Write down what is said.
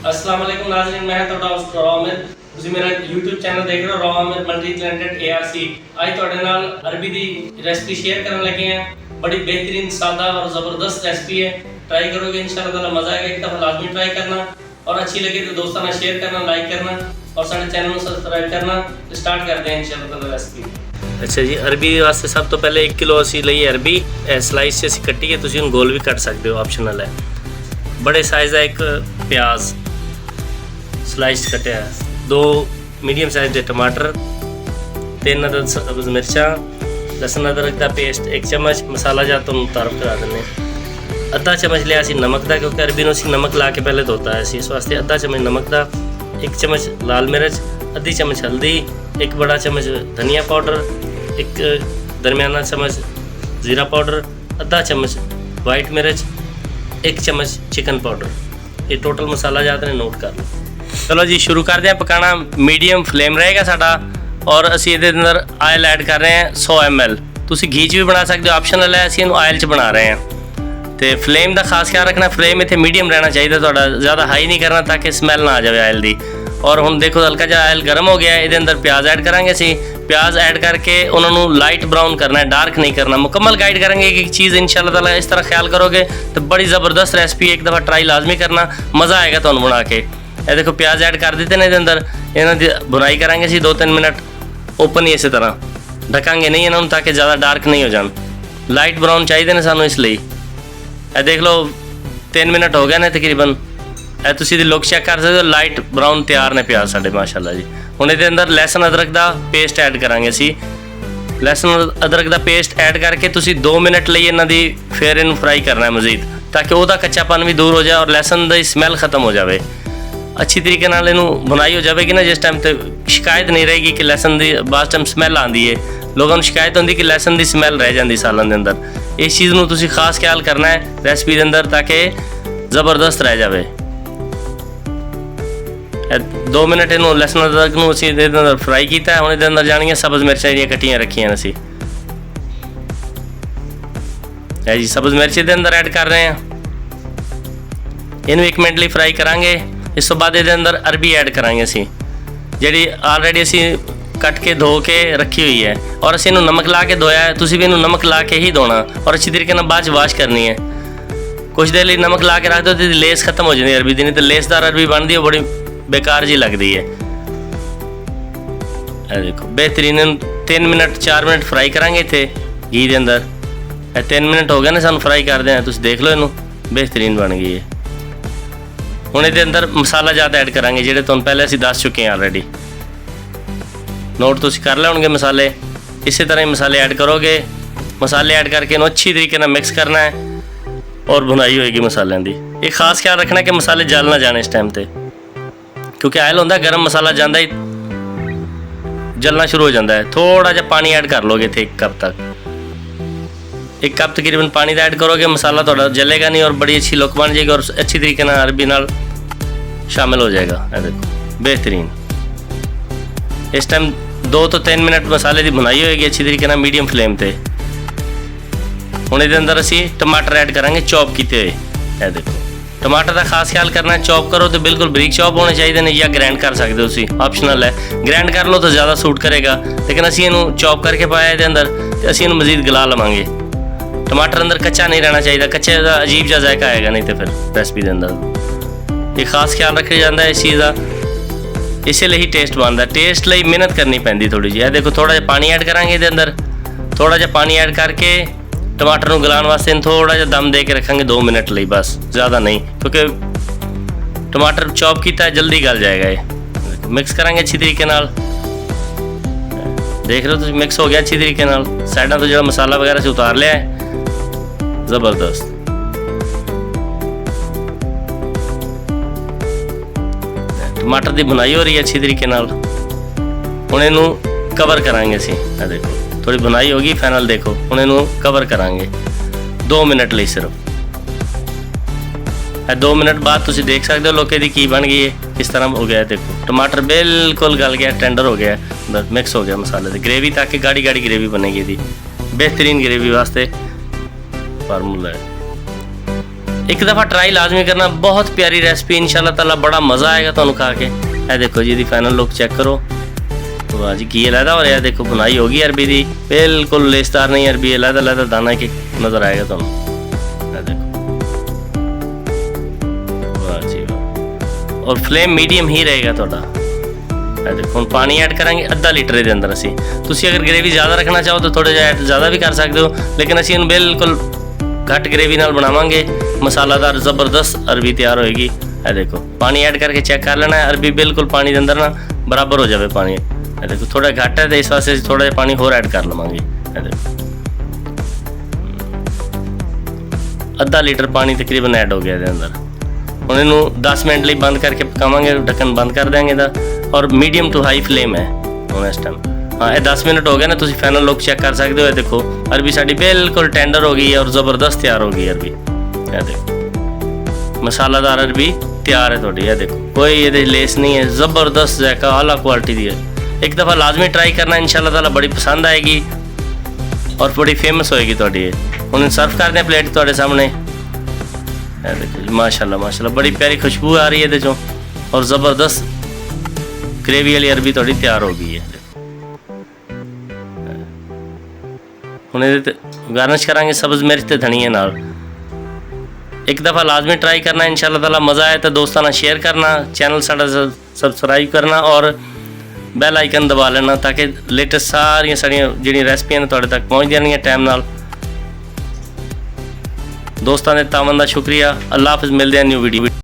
अस्सलाम वालेकुम नाज़रीन, मैं ਤੁਹਾਡਾ ਹੋਸਟ ਰॉ ਆਮਿਰ। ਤੁਸੀਂ ਮੇਰਾ YouTube ਚੈਨਲ ਦੇਖ ਰਹੇ ਹੋ raw Aamir multi talented ARC। ਅੱਜ ਤੁਹਾਡੇ ਨਾਲ ਅਰਬੀ ਦੀ ਰੈਸਪੀ ਸ਼ੇਅਰ ਕਰਨ ਲੱਗੇ ਹਾਂ। बड़ी बेहतरीन सादा और ज़बरदस्त रेसिपी है, ट्राई करोगे इंशाल्लाह ताला मज़ा आएगा। एक दफ़ा लाजमी ट्राई करना और अच्छी लगे तो दोस्तों ने शेयर करना, लाइक करना और सारे चैनल को सब्सक्राइब करना। स्टार्ट करते हैं इंशाल्लाह ताला रेसिपी। अच्छा जी, अरबी वास्ते सब तो पहले 1 किलो असी लई अरबी स्लाइस से असी कट्टी है, तुसीं हुण गोल भी कट सकते हो, ऑप्शनल है। बड़े साइज़ का एक प्याज स्लाइस कटिया, 2 मीडियम साइज़ के टमाटर, 3 अदद सब्ज़ मिर्चा, लसन अदरक का पेस्ट 1 चम्मच, मसाला जा तो मुतारफ करा देने। अद्धा चम्मच लिया असी नमक का, क्योंकि अरबी नूं नमक ला के पहले धोता है असी, इस वास्ते अद्धा चम्मच नमक का, 1 चम्मच लाल मिर्च, आधी चम्मच हल्दी, 1 बड़ा चम्मच धनिया पाउडर, 1 दरमियाना चम्मच ज़ीरा पाउडर, आधा चम्मच वाइट मिर्च, 1 चम्मच चिकन पाउडर। ये टोटल मसाला जाते हैं, नोट कर लो। चलो जी शुरू करते हैं पकाना। मीडियम फ्लेम रहेगा साडा और असी ये अंदर आयल ऐड कर रहे हैं 100 ml। तुसी घी च भी बना सकते हो, ऑप्शनल है, असी इनू आयल च बना रहे हैं। तो फ्लेम का खास ख्याल रखना, फ्लेम इतने मीडियम रहना चाहिए थोड़ा, ज़्यादा हाई नहीं करना ताकि स्मैल ना आ जाए आयल की। और हुण देखो हल्का जिहा आयल गर्म हो गया है, ये अंदर प्याज ऐड करांगे असी। प्याज ऐड करके उन्होंने लाइट ब्राउन करना है, डार्क नहीं करना। मुकम्मल गाइड करेंगे कि चीज़ इंशाल्लाह ताला इस तरह ख्याल करोगे तो बड़ी ज़बरदस्त रेसिपी, एक दफ़ा ट्राई लाजमी करना, मज़ा आएगा तुहानू बना के। ये देखो प्याज ऐड कर दिते ने, अंदर इन्हां दी बुनाई करांगे असी 2-3 मिनट ओपन ही इस तरह, ढकांगे नहीं इन्होंने ताकि ज़्यादा डार्क नहीं हो जान। लाइट ब्राउन चाहिए ने सानू, इसलिए ये देख लो 3 मिनट हो गए ने तकरीबन। ये तुसीं दी लुक चेक कर सकते हो, लाइट ब्राउन तैयार ने प्याज साडे माशाल्लाह जी। हुण इहदे अंदर लहसुन अदरक का पेस्ट ऐड करांगे असी। लहसुन अदरक का पेस्ट ऐड करके तुसीं 2 मिनट लिए इन्हां दी फिर इनू फ्राई करना है मज़ीद, ताकि उहदा कच्चापन भी दूर हो जाए और लहसुन दी स्मैल खत्म हो जाए। अच्छी तरीके नाल इनू बुनाई हो जाएगी ना, जिस टाइम तक शिकायत नहीं रहेगी कि लहसुन की बाद टाइम स्मैल आती है। लोगों को शिकायत होती कि लहसुन की स्मैल रह जाती सालन के अंदर। इस चीज़ को तुसीं खास ख्याल करना है रेसिपी के अंदर, ताकि ज़बरदस्त रह जाए। 2 मिनट इनू लहसुन अदरक नूं असीं इहदे अंदर फ्राई किया। हुण इहदे अंदर जाणियां सब्ज़ मिर्चां जिहड़ियां कट्टियां रखियां असीं, है जी सब्ज़ मिर्च इहदे अंदर ऐड कर रहे हैं। इनू 1 मिनट लिए फ्राई करांगे। इस तो बाद ये अंदर अरबी ऐड करांगे असी, जी ऑलरेडी असी कट के धो के रखी हुई है और असी इनू नमक ला के धोया है। तुसी भी इनू नमक ला के ही धोना और अच्छी तरीके बाद वॉश करनी है। कुछ देर लिए नमक ला के रख दो तो लेस खत्म हो जाती है अरबी की, नहीं तो लेसदार अरबी बनती है, बड़ी बेकार जी लगती है। देखो बेहतरीन 3 मिनट 4 मिनट फ्राई करांगे इतने घी के अंदर। 3 मिनट हो गए ने सानू फ्राई करदे हैं, तुसी देख लो इनू बेहतरीन बन गई है। हुण इहदे अंदर मसाला ज़्यादा ऐड करांगे, जिहड़े तुहानू पहले असीं दस चुके हैं ऑलरेडी। नोट तुसीं कर ले होणगे मसाले। इसी तरह ही मसाले ऐड करोगे। मसाले ऐड करके इन्हूं अच्छी तरीके नाल मिक्स करना है और भुनाई होएगी मसालों की। एक खास ख्याल रखना है कि मसाले जल ना जाने इस टाइम पर, क्योंकि आयल होंदा गर्म मसाला जांदा ही जलना शुरू हो जाता है। थोड़ा जिहा पानी ऐड कर लोगे थे 1 कप तक, 1 कप तकरीबन पानी का ऐड करोगे, मसाला थोड़ा जलेगा नहीं और बड़ी अच्छी लुक बन जाएगी और अच्छी तरीके नाल अरबी नाल शामिल हो जाएगा। ये देखो बेहतरीन। इस टाइम 2 तो 3 मिनट मसाले की बुनाई होएगी अच्छी तरीके नाल मीडियम फ्लेम पे। हुण इहदे अंदर असी टमाटर ऐड करांगे चॉप किए हुए। ये देखो टमाटर का खास ख्याल करना है, चॉप करो तो बिल्कुल बरीक चॉप होने चाहिए ने, या ग्राइंड कर सकते हो तुसीं, ऑप्शनल है। ग्राइंड कर लो तो ज़्यादा सूट करेगा, लेकिन असी इनू चॉप करके पाया इहदे अंदर तो असी इनू मज़ीद गला लवांगे। टमाटर अंदर कच्चा नहीं रहना चाहिए, कच्चे का अजीब जहा जायका आएगा नहीं तो फिर रेसिपी के अंदर। ये खास ख्याल रखा जाता है इस चीज़ का, इसलिए ही टेस्ट बनता है। टेस्ट लिए मेहनत करनी पैंदी थोड़ी जी। देखो थोड़ा जिहा पानी ऐड करांगे इहदे अंदर, थोड़ा जिहा पानी ऐड करके टमाटर को गलाने वास्ते थोड़ा जिहा दम दे के रखेंगे 2 मिनट लिए, बस ज़्यादा नहीं, क्योंकि टमाटर चॉप किया जल्दी गल जाएगा। ये मिक्स करांगे अच्छी तरीके नाल। देख रहे हो तुम मिक्स हो गया अच्छी तरीके नाल। साइडों तो जो मसाला वगैरह से उतार लिया है, ज़बरदस्त। टमाटर की बुनाई हो रही है अच्छी तरीके नाल। हुण इनू कवर करांगे असीं। देखो थोड़ी बुनाई होगी फाइनल, देखो हुण इनू कवर करांगे 2 मिनट लिए सिर्फ। 2 मिनट बाद तुसीं देख सकते हो लोके दी की बन गई है, किस तरह हो गया है। देखो टमाटर बिल्कुल गल गया, टेंडर हो गया, बस मिक्स हो गया मसाले से। ग्रेवी ताकि गाढ़ी गाढ़ी ग्रेवी बनेगी, बेहतरीन ग्रेवी वास्ते फार्मूला है। एक दफ़ा ट्राई लाजमी करना, बहुत प्यारी रेसिपी इंशाल्लाह ताला, बड़ा मज़ा आएगा तुहानू खा के। ए देखो जी दी फाइनल लुक चेक करो। वाह जी, घी अलहदा हो रहा है, देखो बुनाई होगी अरबी दी, बिल्कुल लेसदार नहीं अरबी, अलहदा अलहदा दाना एक नज़र आएगा तुहानू। देखो वाह जी वाह, और फ्लेम मीडियम ही रहेगा तुहाडा। देखो हम पानी ऐड करांगे अद्धा लीटर के अंदर। असी तुसी अगर ग्रेवी ज़्यादा रखना चाहो तो थोड़ा जिहा ऐड ज़्यादा भी कर सकते हो, लेकिन असी इन्हूं बिल्कुल घट ग्रेवी नाल बनावांगे। मसालादार ज़बरदस्त अरबी तैयार होएगी। ए देखो पानी ऐड करके चेक कर लेना है, अरबी बिल्कुल पानी के अंदर ना बराबर हो जाए पानी। ए देखो थोड़ा घट है तो इस वास्ते थोड़ा जिहा पानी होर ऐड कर लवांगे। ए देखो अद्धा लीटर पानी तकरीबन ऐड हो गया इसके अंदर। हुण इनू 10 मिनट लिए बंद करके पकावांगे, ढक्कन बंद कर देंगे दा, और मीडियम टू हाई फ्लेम है हुण इस टाइम। हाँ ये 10 मिनट हो गए ना, तुम फाइनल लुक चेक कर सकते हो। देखो अरबी साड़ी बिल्कुल टेंडर हो गई है और ज़बरदस्त तैयार हो गई अरबी। ये देखो मसालादार अरबी तैयार है थोड़ी। ये देखो कोई ये लेस नहीं है, ज़बरदस्त जायका आला क्वालिटी दी है। एक दफ़ा लाजमी ट्राई करना, इंशाल्लाह ताला बड़ी पसंद आएगी और बड़ी फेमस होएगी थोड़ी। हुण सर्व कर दें प्लेट थोड़े सामने। देखो माशाल्लाह माशाल्लाह, बड़ी प्यारी खुशबू आ रही है चो, और ज़बरदस्त ग्रेवी वाली अरबी थोड़ी तैयार हो गई है। हुण गार्निश करांगे सब्ज़ मिर्च ते धनिया नाल। एक दफ़ा लाजमी ट्राई करना, इंशाल्लाह ताला मज़ा आए तो दोस्तों नाल शेयर करना, चैनल साडा सबसक्राइब करना और बैल आइकन दबा लेना, ताकि लेटेस्ट सारियां साड़ियां जिहड़ियां रेसिपियां ने तुहाडे तक पहुँच जाणगियां टाइम नाल। दोस्तों ने तावन दा शुक्रिया। अल्लाह हाफिज़, मिलदे हैं न्यू वीडियो।